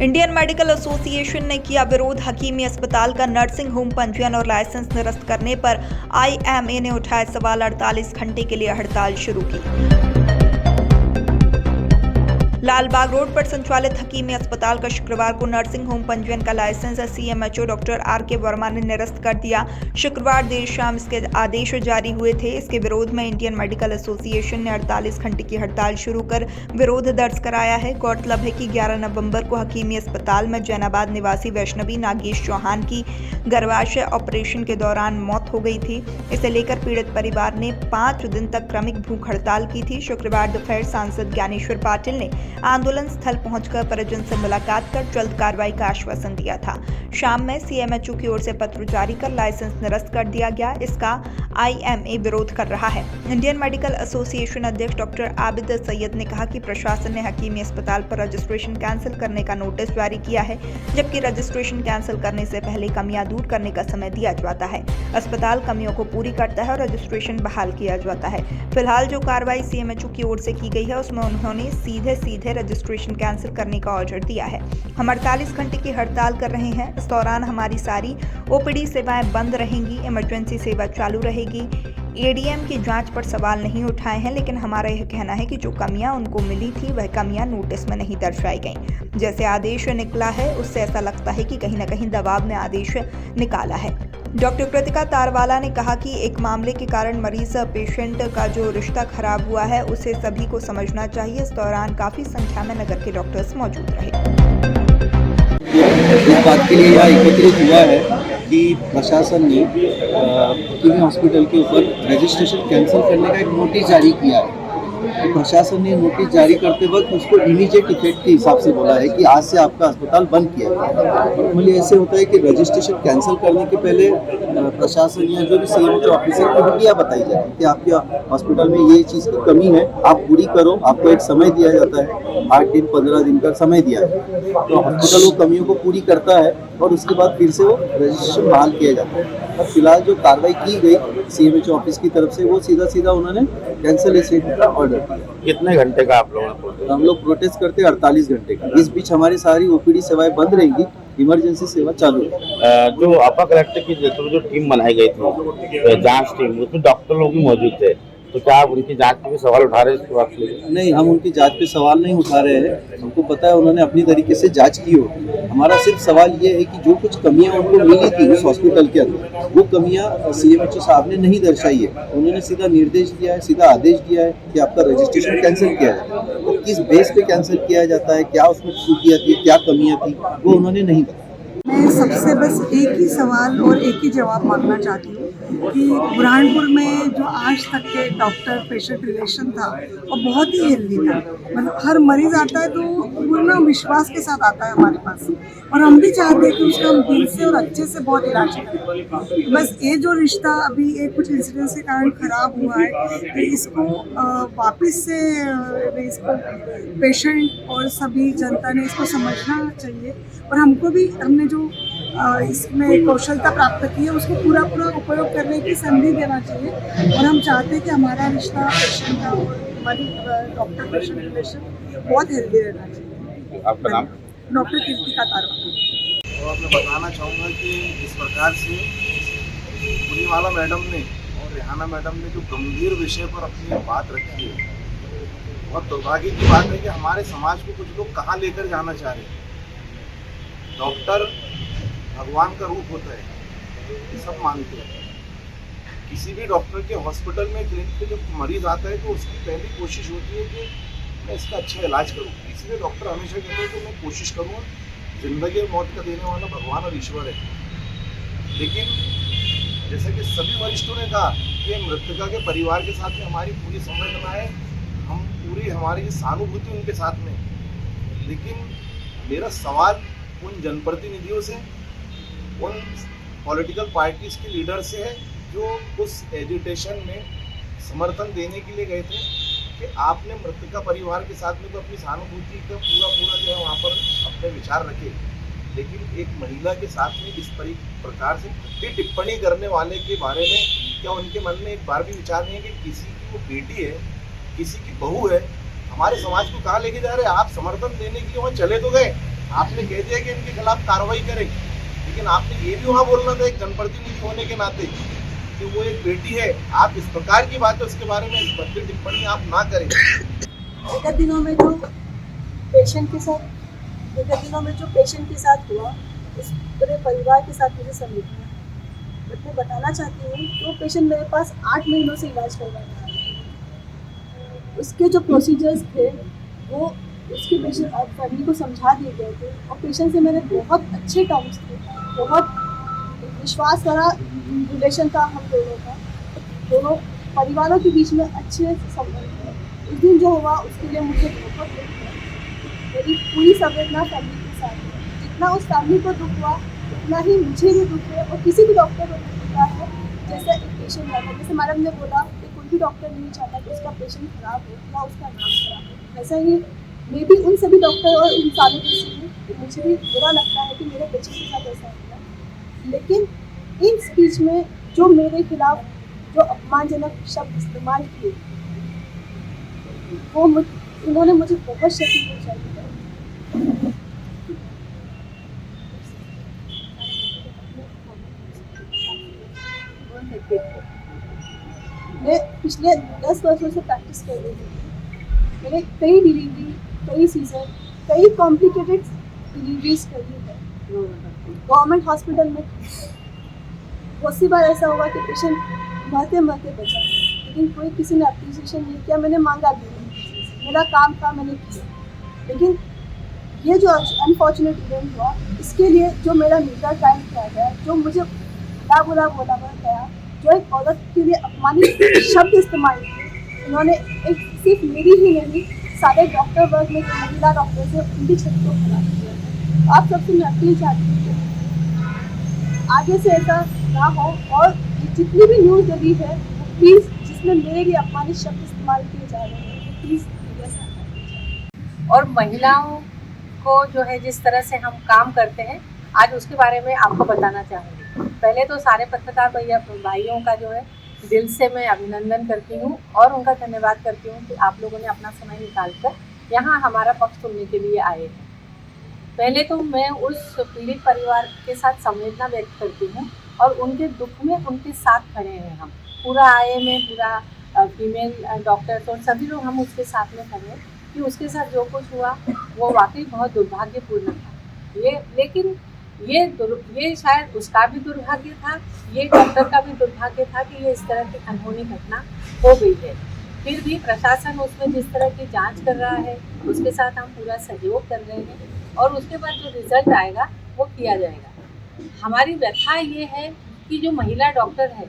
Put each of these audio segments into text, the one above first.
Indian medical association ने किया विरोध। हकीमी अस्पताल का नर्सिंग होम पंजीयन और लाइसेंस निरस्त करने पर आईएमए ने उठाए सवाल। 48 घंटे के लिए हड़ताल शुरू की। लालबाग रोड पर संचालित हकीमी अस्पताल का शुक्रवार को नर्सिंग होम पंजीयन का licence CMHO doctor R K. Verma ने निरस्त कर दिया। शुक्रवार देर शाम इसके आदेश जारी हुए थे। इसके विरोध में इंडियन मेडिकल एसोसिएशन ने 48 घंटे की हड़ताल शुरू कर विरोध दर्ज कराया है। गौरतलब है कि 11 नवंबर को हकीमी अस्पताल में जैनाबाद निवासी वैष्णवी नागेश चौहान की गर्भाशय ऑपरेशन के दौरान मौत हो गई थी। इसे लेकर पीड़ित परिवार ने 5 दिन तक क्रमिक भूख हड़ताल की थी। शुक्रवार दोपहर सांसद ज्ञानेश्वर पाटिल ने आंदोलन स्थल पहुंचकर परिजन से मुलाकात कर जल्द कार्रवाई का आश्वासन दिया था। शाम में सीएमएचओ की ओर से पत्र जारी कर लाइसेंस निरस्त कर दिया गया। इसका आईएमए विरोध कर रहा है। इंडियन मेडिकल एसोसिएशन अध्यक्ष डॉक्टर आबिद सैयद ने कहा कि प्रशासन ने हकीमी अस्पताल पर रजिस्ट्रेशन कैंसिल करने का नोटिस जारी किया है, जबकि रजिस्ट्रेशन कैंसिल करने से पहले कमियां दूर करने का समय दिया जाता है। अस्पताल कमियों को पूरी करता है और रजिस्ट्रेशन बहाल किया जाता है। फिलहाल जो कार्रवाई सीएमएचओ की ओर से की गई है उसमें उन्होंने सीधे रजिस्ट्रेशन कैंसिल करने का ऑर्डर दिया है। हम 48 घंटे की हड़ताल कर रहे हैं। इस दौरान हमारी सारी ओपीडी सेवाएं बंद रहेंगी, इमरजेंसी सेवा चालू रहेगी। एडीएम की जांच पर सवाल नहीं उठाए हैं, लेकिन हमारा यह कहना है कि जो कमियां उनको मिली थी वह कमियां नोटिस में नहीं दर्शाई गईं। जैसे आदेश निकला है उससे ऐसा लगता है कि कहीं न कहीं दबाव में आदेश निकाला है। डॉक्टर कृतिका तारवाला ने कहा कि एक मामले के कारण मरीज पेशेंट का जो रिश्ता खराब हुआ है उसे सभी को समझना चाहिए। इस दौरान काफी संख्या में नगर के डॉक्टर्स मौजूद रहे। इस बात के लिए यह एकत्रित हुआ है कि प्रशासन ने हकीमी हॉस्पिटल के ऊपर रजिस्ट्रेशन कैंसिल करने का एक नोटिस जारी किया है। तो प्रशासन ने नोटिस जारी करते वक्त उसको इमीडिएट इफेक्ट के हिसाब से बोला है कि आज से आपका अस्पताल बंद किया है। नॉर्मली ऐसे होता है कि रजिस्ट्रेशन कैंसिल करने के पहले प्रशासन या जो भी सीएमओ ऑफिसर की ड्यूटियाँ बताई जाती है कि आपके हॉस्पिटल में ये चीज़ की कमी है, आप पूरी करो। आपको एक समय दिया जाता है, 8 दिन 15 दिन का समय दिया है। तो हॉस्पिटल वो कमियों को पूरी करता है और उसके बाद फिर से वो रजिस्ट्रेशन बहाल किया जाता है। और फिलहाल जो कार्रवाई की गई सीएमएचओ ऑफिस की तरफ से, वो सीधा उन्होंने कैंसलेशन का ऑर्डर किया। कितने घंटे का आप लोगों ने? हम लोग प्रोटेस्ट करते हैं 48 घंटे का। इस बीच हमारी सारी ओपीडी सेवाएं बंद रहेंगी, इमरजेंसी सेवा चालू है। जो अपर कलेक्टर की जो टीम बनाई गई थी जांच टीम, उसमें डॉक्टर लोग भी मौजूद थे, तो क्या आप उनकी जांच पे सवाल उठा रहे हैं इसके बाद? नहीं, हम उनकी जांच पे सवाल नहीं उठा रहे हैं। हमको पता है उन्होंने अपनी तरीके से जांच की होगी। हमारा सिर्फ सवाल ये है कि जो कुछ कमियां उनको मिली थी उस हॉस्पिटल के अंदर, वो कमियां सीएमएचओ साहब ने नहीं दर्शाई है। उन्होंने सीधा निर्देश दिया है, सीधा आदेश दिया है कि आपका रजिस्ट्रेशन कैंसिल किया जाए। तो किस बेस पे कैंसिल किया जाता है, क्या उसमें त्रुटियाँ थी, क्या कमियाँ थी, वो उन्होंने नहीं बताया। मैं सबसे बस एक ही सवाल और एक ही जवाब मांगना चाहती हूँ कि बुरहानपुर में जो आज तक के डॉक्टर पेशेंट रिलेशन था वो बहुत ही हेल्दी था। मतलब हर मरीज आता है तो पूर्ण विश्वास के साथ आता है हमारे पास, और हम भी चाहते हैं कि उसका हम दिल से और अच्छे से बहुत इलाज करें। तो बस ये जो रिश्ता अभी एक कुछ इंसिडेंट्स के कारण ख़राब हुआ है, तो इसको वापस से इसको पेशेंट और सभी जनता ने इसको समझना चाहिए, और हमको भी हमने जो इसमें कौशलता प्राप्त की है उसको पूरा उपयोग करने की संधि देना चाहिए। और हम चाहते हैं कि हमारा रिश्ता पेशेंट का और हमारी डॉक्टर पेशेंट रिलेशन बहुत हेल्दी रहना चाहिए। आपका नाम? डॉक्टर कृतिका तारवाला। और मैं बताना चाहूँगा कि जिस प्रकार से पुनीवाला मैडम ने और रेहाना मैडम ने जो गंभीर विषय पर अपनी बात रखी है, बहुत दुर्भाग्य की बात है कि हमारे समाज को कुछ लोग कहाँ लेकर जाना चाह रहे हैं। डॉक्टर भगवान का रूप होता है, ये सब मानते हैं। किसी भी डॉक्टर के हॉस्पिटल में, क्लिनिक पे जब मरीज आता है तो उसकी पहली कोशिश होती है कि मैं इसका अच्छा इलाज करूँ। इसलिए डॉक्टर हमेशा कहते हैं कि मैं कोशिश करूँगा। जिंदगी और मौत का देने वाला भगवान और ईश्वर है। लेकिन जैसे कि सभी वरिष्ठों ने कहा कि मृतका के परिवार के साथ में हमारी पूरी संवेदना है, हम पूरी हमारी सहानुभूति उनके साथ में। लेकिन मेरा सवाल उन जनप्रतिनिधियों से, उन पॉलिटिकल पार्टीज के लीडर से है जो उस एजिटेशन में समर्थन देने के लिए गए थे कि आपने मृतका परिवार के साथ में तो अपनी सहानुभूति का पूरा जो है वहाँ पर अपने विचार रखे, लेकिन एक महिला के साथ में इस प्रकार से टिप्पणी करने वाले के बारे में क्या उनके मन में एक बार भी विचार नहीं है कि किसी की वो बेटी है, किसी की बहू है, हमारे समाज को कहाँ लेके जा रहे हैं? आप समर्थन देने के लिए वहाँ चले तो गए, आपने कह दिया कि इनके खिलाफ कार्रवाई करेंगे, लेकिन आपने ये भी वहाँ बोलना था एक जनप्रतिनिधि होने के नाते कि वो एक बेटी है। आप इस प्रकार की बात है उसके बारे में भद्दी टिप्पणी आप ना करें। विगत दिनों में जो पेशेंट के साथ हुआ, उस पूरे परिवार के साथ मुझे संवेदना है। बट मैं बताना चाहती हूँ कि वो पेशेंट मेरे पास 8 महीनों से इलाज करवा रहा है। उसके जो प्रोसीजर्स थे वो उसके पेशेंट और फैमिली को समझा दिए गए थे, और पेशेंट से मेरे बहुत अच्छे टर्म्स थे, बहुत विश्वास वाला रिलेशन था हम दोनों का। दोनों परिवारों के बीच में अच्छे संबंध थे। उस दिन जो हुआ उसके लिए मुझे बहुत दुख है। मेरी पूरी संवेदना फैमिली के साथ है। जितना उस फैमिली को दुख हुआ उतना ही मुझे भी दुख है, और किसी भी डॉक्टर को दुख होता है। जैसे एक पेशेंट है, जैसे मैडम ने बोला कि कोई भी डॉक्टर नहीं चाहता कि उसका पेशेंट खराब हो या उसका नाम खराब हो। वैसा ही मैं भी उन सभी डॉक्टर और इंसानों में से हूँ कि मुझे भी बुरा लगता है कि मेरे पेशेंट के साथ ऐसा हुआ। लेकिन इन स्पीच में जो मेरे खिलाफ जो अपमानजनक शब्द इस्तेमाल किए, वो उन्होंने मुझे बहुत क्षति पहुँचाई है। मैं पिछले 10 वर्षों से प्रैक्टिस कर रही हूँ। मैंने कई डिलीवरी, कई सीजन, कई कॉम्प्लिकेटेड डिलीवरीज करी है गवर्नमेंट हॉस्पिटल में। बहुत सी बार ऐसा हुआ कि पेशेंट मरते मरते बचा, लेकिन कोई किसी ने अप्रिसिएशन नहीं किया। मैंने मांगा भी नहीं, मेरा काम था, मैंने किया। लेकिन ये जो अनफॉर्चुनेट इवेंट हुआ, इसके लिए जो मेरा मीडिया ट्रायल किया गया, जो मुझे बुरा बोला गया, जो एक औरत के लिए अपमानित शब्द इस्तेमाल किए, उन्होंने एक सिर्फ मेरी ही नहीं, सारे डॉक्टर वर्ग में जो महिला डॉक्टर थे उनकी छवि को खराब किया। आप सबसे मैं अपील चाहती हूँ आगे से ऐसा ना हो, और जितनी भी न्यूज़ डली है प्लीज़, जिसमें मेरे लिए अपमानित शब्द इस्तेमाल किए जा रहे हैं, प्लीज़ मीडिया से हटा दीजिए। और महिलाओं को जो है जिस तरह से हम काम करते हैं, आज उसके बारे में आपको बताना चाहूँगी। पहले तो सारे पत्रकार भाइयों का जो है दिल से मैं अभिनंदन करती हूँ और उनका धन्यवाद करती हूँ कि आप लोगों ने अपना समय निकालकर यहाँ हमारा पक्ष सुनने के लिए आए हैं। पहले तो मैं उस पीड़ित परिवार के साथ संवेदना व्यक्त करती हूँ, और उनके दुख में उनके साथ खड़े हैं हम पूरा पूरा फीमेल डॉक्टर्स और सभी लोग हम उसके साथ में खड़े हैं कि उसके साथ जो कुछ हुआ वो वाकई बहुत दुर्भाग्यपूर्ण था। लेकिन ये शायद उसका भी दुर्भाग्य था, ये डॉक्टर का भी दुर्भाग्य था कि ये इस तरह की अनहोनी घटना हो गई है। फिर भी प्रशासन उसमें जिस तरह की जांच कर रहा है उसके साथ हम पूरा सहयोग कर रहे हैं, और उसके बाद जो रिजल्ट आएगा वो किया जाएगा। हमारी व्यथा ये है कि जो महिला डॉक्टर है,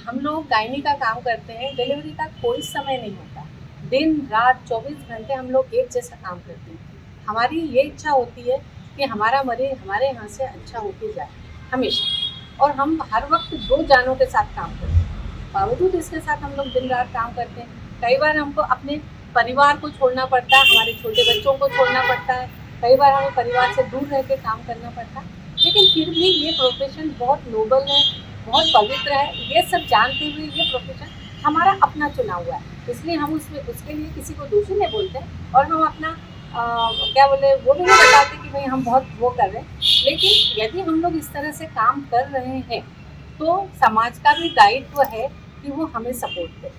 हम लोग गायनी का काम करते हैं, डिलीवरी का कोई समय नहीं होता, दिन रात 24 घंटे हम लोग एक जैसा काम करते हैं। हमारी ये इच्छा होती है कि हमारा मरीज हमारे यहाँ से अच्छा होके जाए हमेशा, और हम हर वक्त 2 जानों के साथ काम करते हैं। बावजूद इसके साथ हम लोग दिन रात काम करते हैं। कई बार हमको अपने परिवार को छोड़ना पड़ता है, हमारे छोटे बच्चों को छोड़ना पड़ता है, कई बार हमें परिवार से दूर रह के काम करना पड़ता है। लेकिन फिर भी ये प्रोफेशन बहुत नोबल है, बहुत पवित्र है। ये सब जानते हुए ये प्रोफेशन हमारा अपना चुना हुआ है, इसलिए हम उसके लिए किसी को दोषी नहीं बोलते, और हम अपना वो भी नहीं बताते कि भाई हम बहुत वो कर रहे हैं। लेकिन यदि हम लोग इस तरह से काम कर रहे हैं तो समाज का भी दायित्व है कि वो हमें सपोर्ट करे।